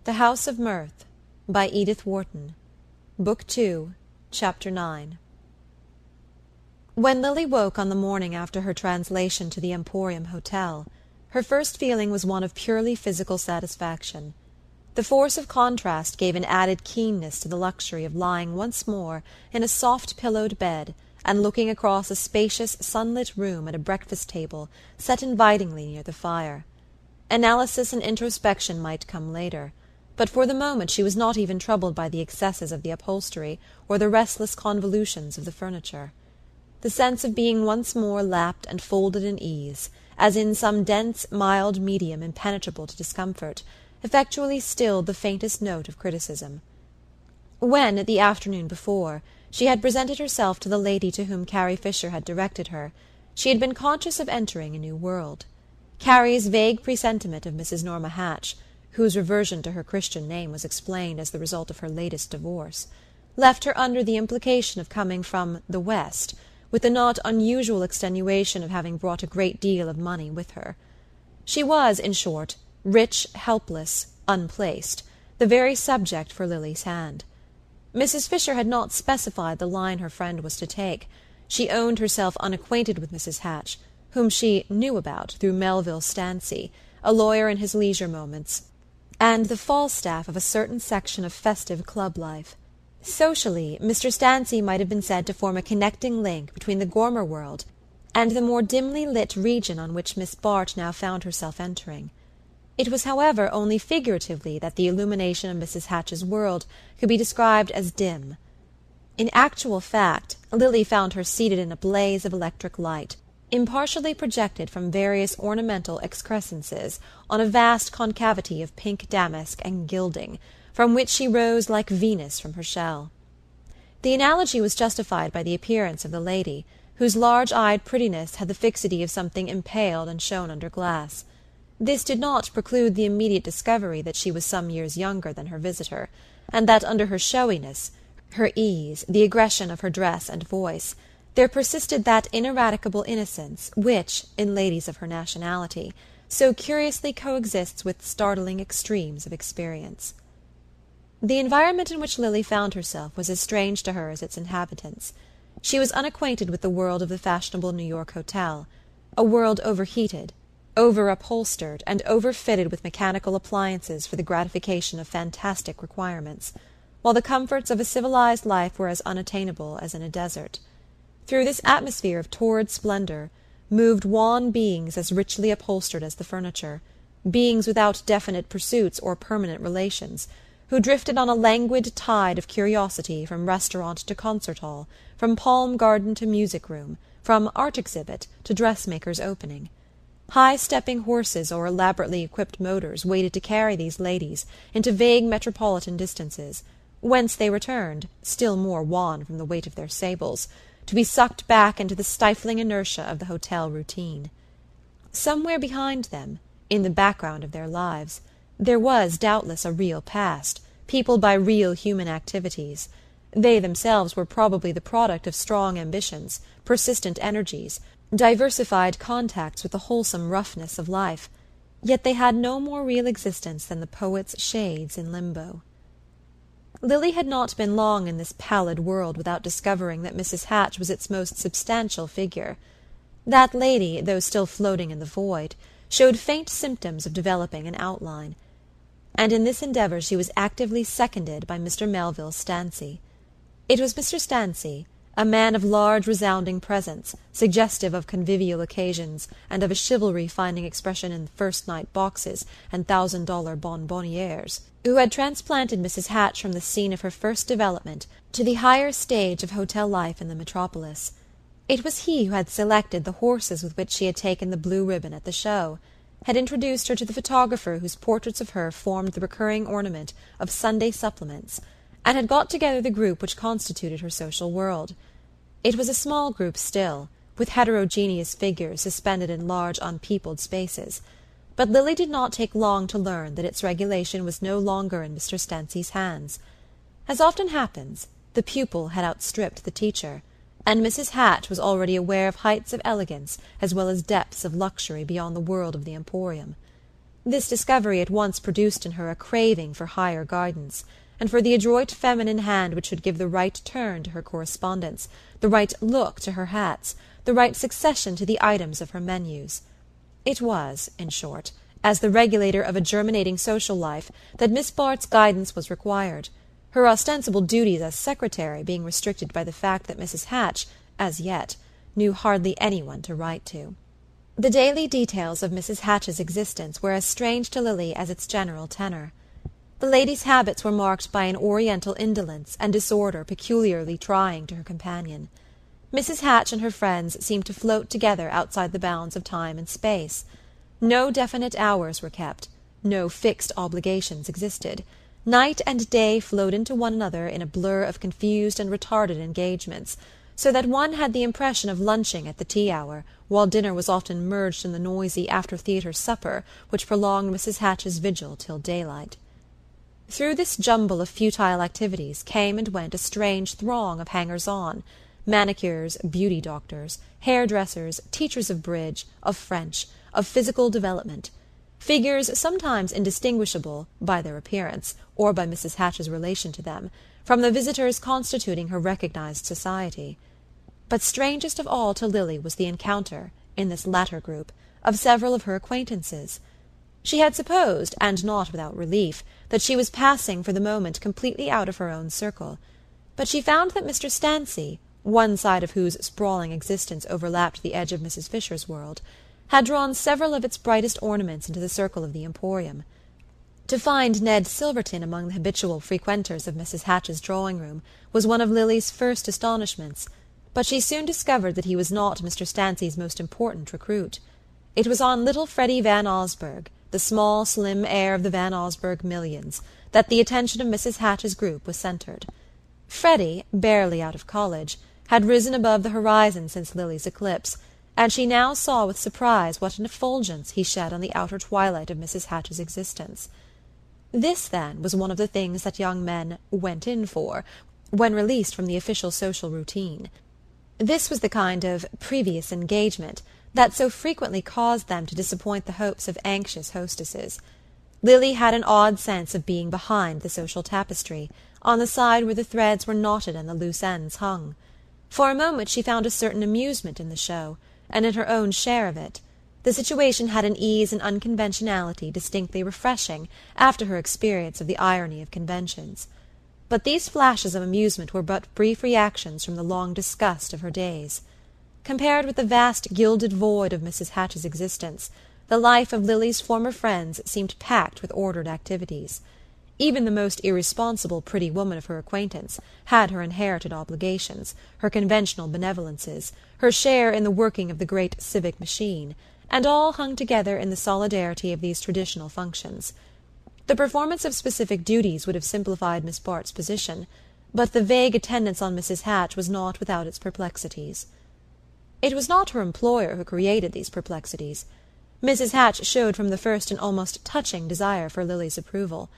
The House of Mirth, by Edith Wharton. Book 2, Chapter 9. When Lily woke on the morning after her translation to the Emporium Hotel, her first feeling was one of purely physical satisfaction. The force of contrast gave an added keenness to the luxury of lying once more in a soft-pillowed bed and looking across a spacious, sunlit room at a breakfast-table set invitingly near the fire. Analysis and introspection might come later, but for the moment she was not even troubled by the excesses of the upholstery or the restless convolutions of the furniture. The sense of being once more lapped and folded in ease, as in some dense, mild medium impenetrable to discomfort, effectually stilled the faintest note of criticism. When, the afternoon before, she had presented herself to the lady to whom Carrie Fisher had directed her, she had been conscious of entering a new world. Carrie's vague presentiment of Mrs. Norma Hatch, whose reversion to her Christian name was explained as the result of her latest divorce, left her under the implication of coming from the West, with the not unusual extenuation of having brought a great deal of money with her. She was, in short, rich, helpless, unplaced, the very subject for Lily's hand. Mrs. Fisher had not specified the line her friend was to take. She owned herself unacquainted with Mrs. Hatch, whom she knew about through Melville Stancy, a lawyer in his leisure moments, and the Falstaff of a certain section of festive club life. Socially, Mr. Stancy might have been said to form a connecting link between the Gormer world and the more dimly lit region on which Miss Bart now found herself entering. It was, however, only figuratively that the illumination of Mrs. Hatch's world could be described as dim. In actual fact, Lily found her seated in a blaze of electric light, impartially projected from various ornamental excrescences on a vast concavity of pink damask and gilding, from which she rose like Venus from her shell. The analogy was justified by the appearance of the lady, whose large-eyed prettiness had the fixity of something impaled and shown under glass. This did not preclude the immediate discovery that she was some years younger than her visitor, and that under her showiness, her ease, the aggression of her dress and voice, there persisted that ineradicable innocence which, in ladies of her nationality, so curiously coexists with startling extremes of experience. The environment in which Lily found herself was as strange to her as its inhabitants. She was unacquainted with the world of the fashionable New York hotel, a world overheated, over-upholstered, and overfitted with mechanical appliances for the gratification of fantastic requirements, while the comforts of a civilized life were as unattainable as in a desert. Through this atmosphere of torrid splendor moved wan beings as richly upholstered as the furniture, beings without definite pursuits or permanent relations, who drifted on a languid tide of curiosity from restaurant to concert hall, from palm garden to music room, from art exhibit to dressmaker's opening. High-stepping horses or elaborately equipped motors waited to carry these ladies into vague metropolitan distances, whence they returned, still more wan from the weight of their sables, to be sucked back into the stifling inertia of the hotel routine. Somewhere behind them, in the background of their lives, there was doubtless a real past, peopled by real human activities. They themselves were probably the product of strong ambitions, persistent energies, diversified contacts with the wholesome roughness of life, yet they had no more real existence than the poet's shades in limbo. Lily had not been long in this pallid world without discovering that Mrs. Hatch was its most substantial figure. That lady, though still floating in the void, showed faint symptoms of developing an outline, and in this endeavour she was actively seconded by Mr. Melville Stancy. It was Mr. Stancy, a man of large resounding presence, suggestive of convivial occasions, and of a chivalry finding expression in first-night boxes and $1,000 bonbonnières, who had transplanted Mrs. Hatch from the scene of her first development to the higher stage of hotel life in the metropolis. It was he who had selected the horses with which she had taken the blue ribbon at the show, had introduced her to the photographer whose portraits of her formed the recurring ornament of Sunday supplements, and had got together the group which constituted her social world. It was a small group still, with heterogeneous figures suspended in large unpeopled spaces, but Lily did not take long to learn that its regulation was no longer in Mr. Stancy's hands. As often happens, the pupil had outstripped the teacher, and Mrs. Hatch was already aware of heights of elegance as well as depths of luxury beyond the world of the Emporium. This discovery at once produced in her a craving for higher guidance, and for the adroit feminine hand which should give the right turn to her correspondence, the right look to her hats, the right succession to the items of her menus. It was, in short, as the regulator of a germinating social life, that Miss Bart's guidance was required, her ostensible duties as secretary being restricted by the fact that Mrs. Hatch, as yet, knew hardly anyone to write to. The daily details of Mrs. Hatch's existence were as strange to Lily as its general tenor. The lady's habits were marked by an oriental indolence and disorder peculiarly trying to her companion. Mrs. Hatch and her friends seemed to float together outside the bounds of time and space. No definite hours were kept, no fixed obligations existed. Night and day flowed into one another in a blur of confused and retarded engagements, so that one had the impression of lunching at the tea-hour, while dinner was often merged in the noisy after-theatre supper which prolonged Mrs. Hatch's vigil till daylight. Through this jumble of futile activities came and went a strange throng of hangers-on, manicures, beauty doctors, hairdressers, teachers of bridge, of French, of physical development, figures sometimes indistinguishable, by their appearance, or by Mrs. Hatch's relation to them, from the visitors constituting her recognized society. But strangest of all to Lily was the encounter, in this latter group, of several of her acquaintances. She had supposed, and not without relief, that she was passing for the moment completely out of her own circle, but she found that Mr. Stancy, one side of whose sprawling existence overlapped the edge of Mrs. Fisher's world, had drawn several of its brightest ornaments into the circle of the Emporium. To find Ned Silverton among the habitual frequenters of Mrs. Hatch's drawing-room was one of Lily's first astonishments, but she soon discovered that he was not Mr. Stancy's most important recruit. It was on little Freddy Van Osburgh, the small, slim heir of the Van Osburgh millions, that the attention of Mrs. Hatch's group was centred. Freddy, barely out of college, had risen above the horizon since Lily's eclipse, and she now saw with surprise what an effulgence he shed on the outer twilight of Mrs. Hatch's existence. This, then, was one of the things that young men "went in for" when released from the official social routine. This was the kind of previous engagement that so frequently caused them to disappoint the hopes of anxious hostesses. Lily had an odd sense of being behind the social tapestry, on the side where the threads were knotted and the loose ends hung. For a moment she found a certain amusement in the show, and in her own share of it. The situation had an ease and unconventionality distinctly refreshing after her experience of the irony of conventions. But these flashes of amusement were but brief reactions from the long disgust of her days. Compared with the vast gilded void of Mrs. Hatch's existence, the life of Lily's former friends seemed packed with ordered activities. Even the most irresponsible pretty woman of her acquaintance had her inherited obligations, her conventional benevolences, her share in the working of the great civic machine, and all hung together in the solidarity of these traditional functions. The performance of specific duties would have simplified Miss Bart's position, but the vague attendance on Mrs. Hatch was not without its perplexities. It was not her employer who created these perplexities. Mrs. Hatch showed from the first an almost touching desire for Lily's approval.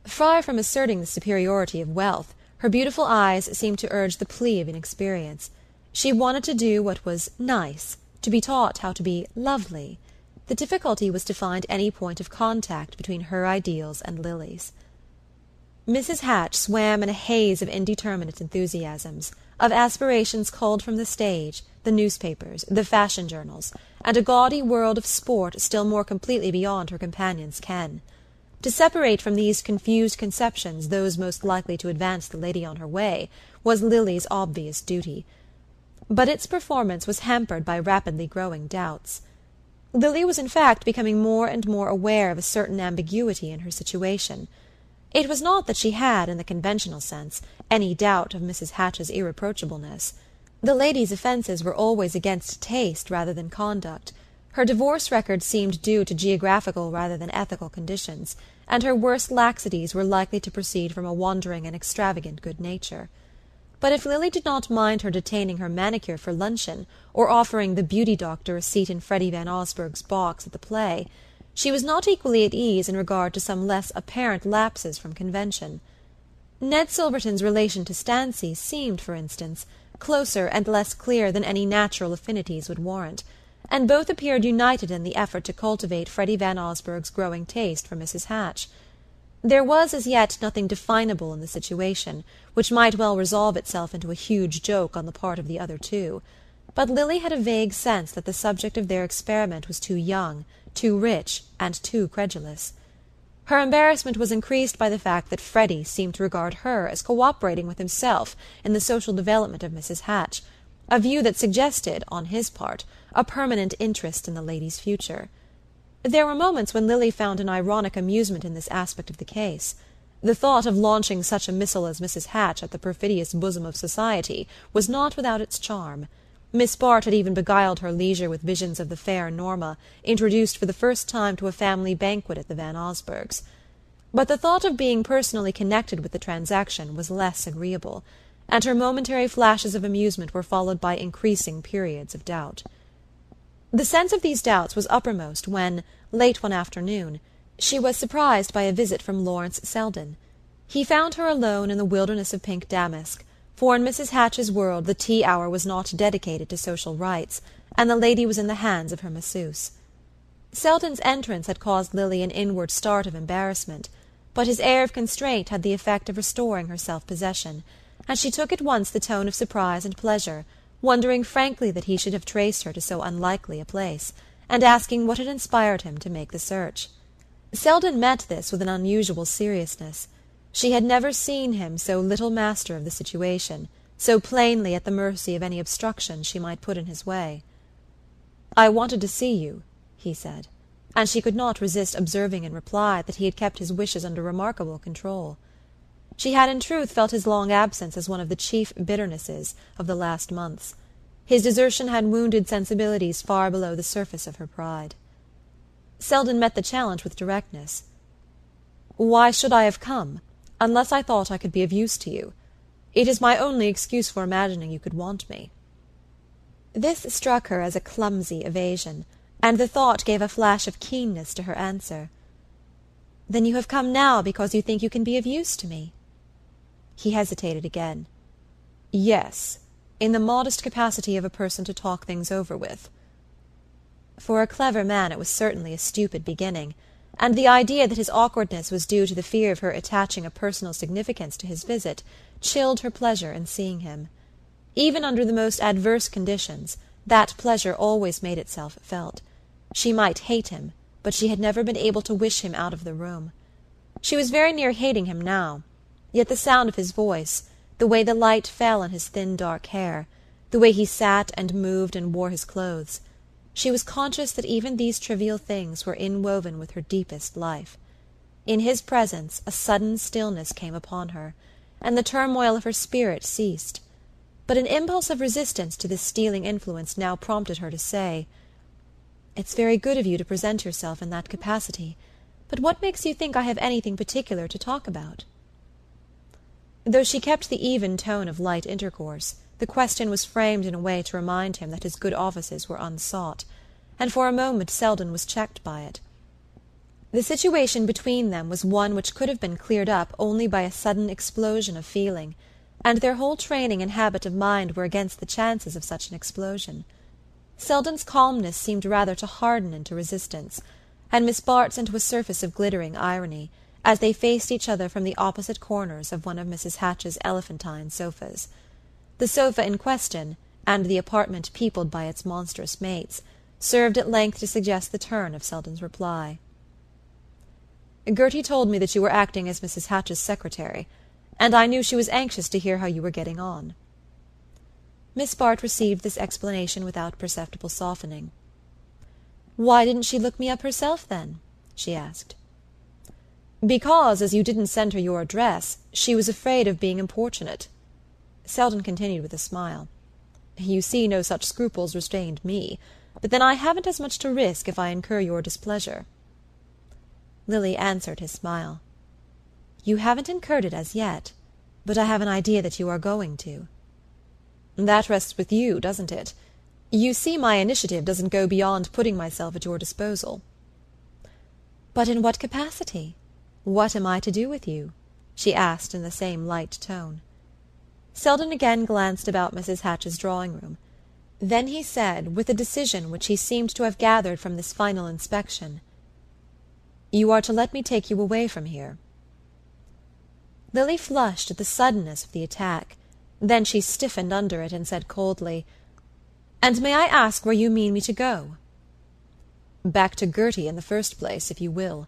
Far from asserting the superiority of wealth, her beautiful eyes seemed to urge the plea of inexperience. She wanted to do what was nice, to be taught how to be lovely. The difficulty was to find any point of contact between her ideals and Lily's. Mrs. Hatch swam in a haze of indeterminate enthusiasms, of aspirations culled from the stage, the newspapers, the fashion journals, and a gaudy world of sport still more completely beyond her companion's ken. To separate from these confused conceptions those most likely to advance the lady on her way was Lily's obvious duty. But its performance was hampered by rapidly growing doubts. Lily was in fact becoming more and more aware of a certain ambiguity in her situation. It was not that she had, in the conventional sense, any doubt of Mrs. Hatch's irreproachableness. The lady's offences were always against taste rather than conduct. Her divorce record seemed due to geographical rather than ethical conditions, and her worst laxities were likely to proceed from a wandering and extravagant good nature. But if Lily did not mind her detaining her manicure for luncheon, or offering the beauty doctor a seat in Freddy Van Osburgh's box at the play, she was not equally at ease in regard to some less apparent lapses from convention. Ned Silverton's relation to Stancy seemed, for instance, closer and less clear than any natural affinities would warrant, and both appeared united in the effort to cultivate Freddy Van Osburgh's growing taste for Mrs. Hatch. There was as yet nothing definable in the situation, which might well resolve itself into a huge joke on the part of the other two, but Lily had a vague sense that the subject of their experiment was too young, too rich, and too credulous. Her embarrassment was increased by the fact that Freddy seemed to regard her as cooperating with himself in the social development of Mrs. Hatch, a view that suggested, on his part, a permanent interest in the lady's future. There were moments when Lily found an ironic amusement in this aspect of the case. The thought of launching such a missile as Mrs. Hatch at the perfidious bosom of society was not without its charm. Miss Bart had even beguiled her leisure with visions of the fair Norma, introduced for the first time to a family banquet at the Van Osburghs. But the thought of being personally connected with the transaction was less agreeable, and her momentary flashes of amusement were followed by increasing periods of doubt. The sense of these doubts was uppermost when, late one afternoon, she was surprised by a visit from Lawrence Selden. He found her alone in the wilderness of pink damask, for in Mrs. Hatch's world the tea hour was not dedicated to social rites, and the lady was in the hands of her masseuse. Selden's entrance had caused Lily an inward start of embarrassment, but his air of constraint had the effect of restoring her self-possession, and she took at once the tone of surprise and pleasure, wondering frankly that he should have traced her to so unlikely a place, and asking what had inspired him to make the search. Selden met this with an unusual seriousness. She had never seen him so little master of the situation, so plainly at the mercy of any obstruction she might put in his way. "I wanted to see you," he said, and she could not resist observing in reply that he had kept his wishes under remarkable control. She had in truth felt his long absence as one of the chief bitternesses of the last months. His desertion had wounded sensibilities far below the surface of her pride. Selden met the challenge with directness. "Why should I have come, unless I thought I could be of use to you? It is my only excuse for imagining you could want me." This struck her as a clumsy evasion, and the thought gave a flash of keenness to her answer. "Then you have come now because you think you can be of use to me?" He hesitated again. "Yes, in the modest capacity of a person to talk things over with." For a clever man it was certainly a stupid beginning, and the idea that his awkwardness was due to the fear of her attaching a personal significance to his visit chilled her pleasure in seeing him. Even under the most adverse conditions, that pleasure always made itself felt. She might hate him, but she had never been able to wish him out of the room. She was very near hating him now, yet the sound of his voice, the way the light fell on his thin dark hair, the way he sat and moved and wore his clothes, she was conscious that even these trivial things were inwoven with her deepest life. In his presence a sudden stillness came upon her, and the turmoil of her spirit ceased. But an impulse of resistance to this stealing influence now prompted her to say, "It's very good of you to present yourself in that capacity, but what makes you think I have anything particular to talk about?" Though she kept the even tone of light intercourse, the question was framed in a way to remind him that his good offices were unsought, and for a moment Selden was checked by it. The situation between them was one which could have been cleared up only by a sudden explosion of feeling, and their whole training and habit of mind were against the chances of such an explosion. Selden's calmness seemed rather to harden into resistance, and Miss Bart's into a surface of glittering irony, as they faced each other from the opposite corners of one of Mrs. Hatch's elephantine sofas. The sofa in question, and the apartment peopled by its monstrous mates, served at length to suggest the turn of Selden's reply. "Gertie told me that you were acting as Mrs. Hatch's secretary, and I knew she was anxious to hear how you were getting on." Miss Bart received this explanation without perceptible softening. "Why didn't she look me up herself, then?" she asked. "Because, as you didn't send her your address, she was afraid of being importunate." Selden continued with a smile. "You see no such scruples restrained me, but then I haven't as much to risk if I incur your displeasure." Lily answered his smile. "You haven't incurred it as yet, but I have an idea that you are going to." "That rests with you, doesn't it? You see my initiative doesn't go beyond putting myself at your disposal." "But in what capacity? What am I to do with you?" she asked in the same light tone. Selden again glanced about Mrs. Hatch's drawing-room. Then he said, with a decision which he seemed to have gathered from this final inspection, "You are to let me take you away from here." Lily flushed at the suddenness of the attack. Then she stiffened under it and said coldly, "And may I ask where you mean me to go?" "Back to Gertie in the first place, if you will.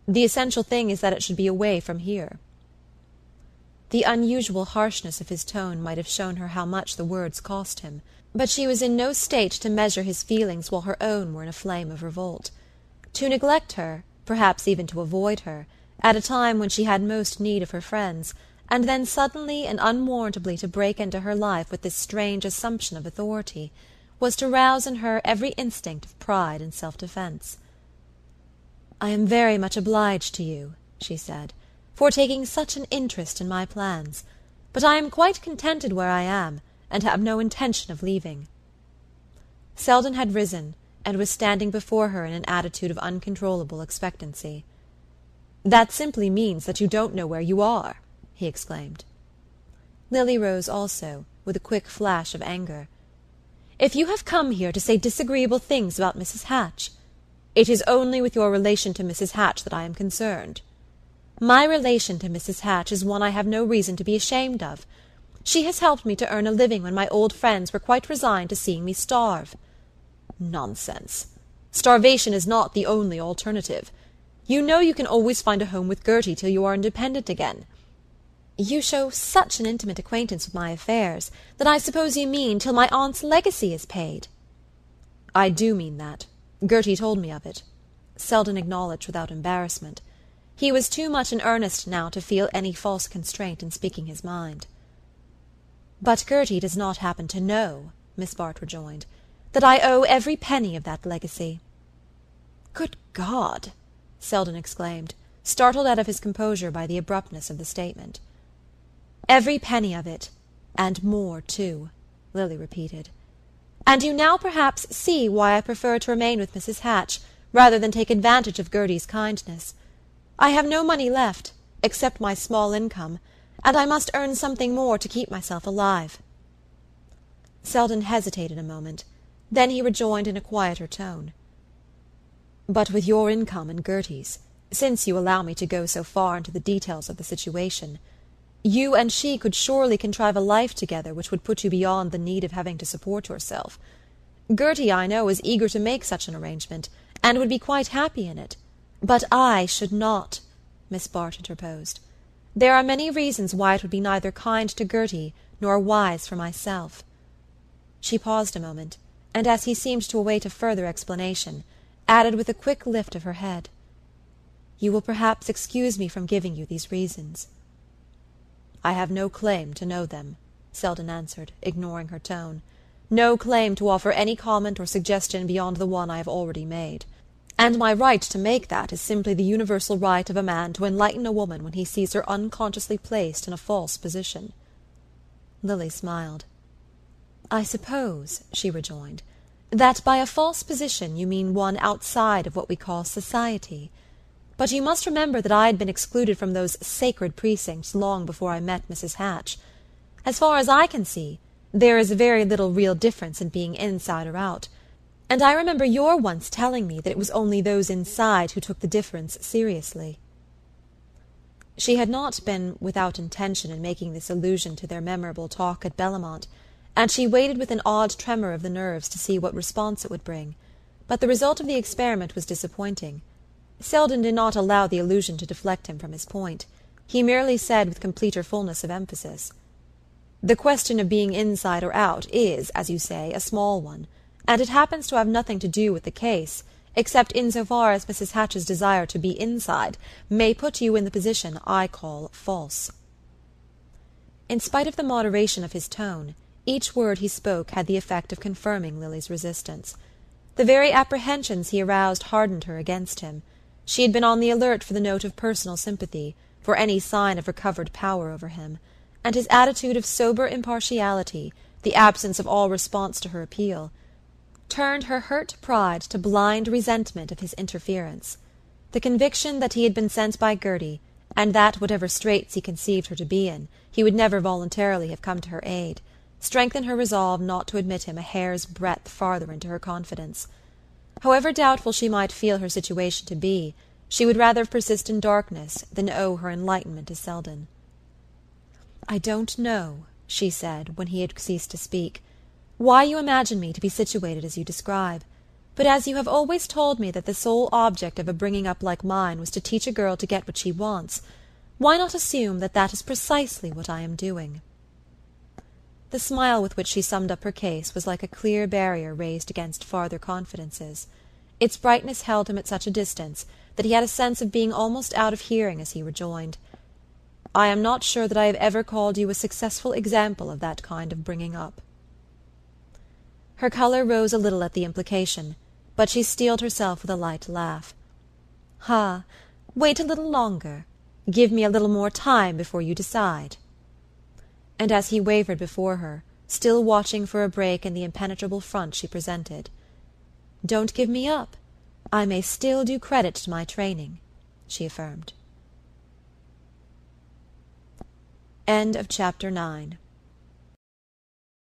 The essential thing is that it should be away from here." The unusual harshness of his tone might have shown her how much the words cost him, but she was in no state to measure his feelings while her own were in a flame of revolt. To neglect her, perhaps even to avoid her, at a time when she had most need of her friends, and then suddenly and unwarrantably to break into her life with this strange assumption of authority, was to rouse in her every instinct of pride and self-defence. "I am very much obliged to you," she said, "for taking such an interest in my plans, but I am quite contented where I am, and have no intention of leaving." Selden had risen, and was standing before her in an attitude of uncontrollable expectancy. "That simply means that you don't know where you are," he exclaimed. Lily rose also, with a quick flash of anger. "If you have come here to say disagreeable things about Mrs. Hatch, it is only with your relation to Mrs. Hatch that I am concerned. My relation to Mrs. Hatch is one I have no reason to be ashamed of. She has helped me to earn a living when my old friends were quite resigned to seeing me starve." "Nonsense. Starvation is not the only alternative. You know you can always find a home with Gertie till you are independent again." "You show such an intimate acquaintance with my affairs that I suppose you mean till my aunt's legacy is paid." "I do mean that. Gertie told me of it," Selden acknowledged without embarrassment. He was too much in earnest now to feel any false constraint in speaking his mind. "But Gertie does not happen to know," Miss Bart rejoined, "that I owe every penny of that legacy." "Good God!" Selden exclaimed, startled out of his composure by the abruptness of the statement. "Every penny of it, and more too," Lily repeated. "And you now perhaps see why I prefer to remain with Mrs. Hatch, rather than take advantage of Gertie's kindness. I have no money left, except my small income, and I must earn something more to keep myself alive." Selden hesitated a moment. Then he rejoined in a quieter tone, "But with your income and Gertie's, since you allow me to go so far into the details of the situation, you and she could surely contrive a life together which would put you beyond the need of having to support yourself. Gertie, I know, is eager to make such an arrangement, and would be quite happy in it. But I should not," Miss Bart interposed. "There are many reasons why it would be neither kind to Gertie nor wise for myself." She paused a moment, and as he seemed to await a further explanation, added with a quick lift of her head, "You will perhaps excuse me from giving you these reasons." "I have no claim to know them," Selden answered, ignoring her tone. "No claim to offer any comment or suggestion beyond the one I have already made. And my right to make that is simply the universal right of a man to enlighten a woman when he sees her unconsciously placed in a false position." Lily smiled. "I suppose," she rejoined, "that by a false position you mean one outside of what we call society. But you must remember that I had been excluded from those sacred precincts long before I met Mrs. Hatch. As far as I can see, there is very little real difference in being inside or out, and I remember your once telling me that it was only those inside who took the difference seriously." She had not been without intention in making this allusion to their memorable talk at Bellamont, and she waited with an odd tremor of the nerves to see what response it would bring. But the result of the experiment was disappointing. Selden did not allow the allusion to deflect him from his point. He merely said with completer fullness of emphasis, "The question of being inside or out is, as you say, a small one, and it happens to have nothing to do with the case, except insofar as Mrs. Hatch's desire to be inside may put you in the position I call false." In spite of the moderation of his tone, each word he spoke had the effect of confirming Lily's resistance. The very apprehensions he aroused hardened her against him. She had been on the alert for the note of personal sympathy, for any sign of recovered power over him, and his attitude of sober impartiality, the absence of all response to her appeal, turned her hurt pride to blind resentment of his interference. The conviction that he had been sent by Gertie, and that, whatever straits he conceived her to be in, he would never voluntarily have come to her aid, strengthen her resolve not to admit him a hair's breadth farther into her confidence. However doubtful she might feel her situation to be, she would rather persist in darkness than owe her enlightenment to Selden. "I don't know," she said, when he had ceased to speak, "why you imagine me to be situated as you describe, but as you have always told me that the sole object of a bringing up like mine was to teach a girl to get what she wants, why not assume that that is precisely what I am doing?" The smile with which she summed up her case was like a clear barrier raised against farther confidences. Its brightness held him at such a distance that he had a sense of being almost out of hearing as he rejoined, "I am not sure that I have ever called you a successful example of that kind of bringing up." Her colour rose a little at the implication, but she steeled herself with a light laugh. "Ah, wait a little longer. Give me a little more time before you decide." And as he wavered before her, still watching for a break in the impenetrable front she presented, "Don't give me up. I may still do credit to my training," she affirmed. End of Chapter 9.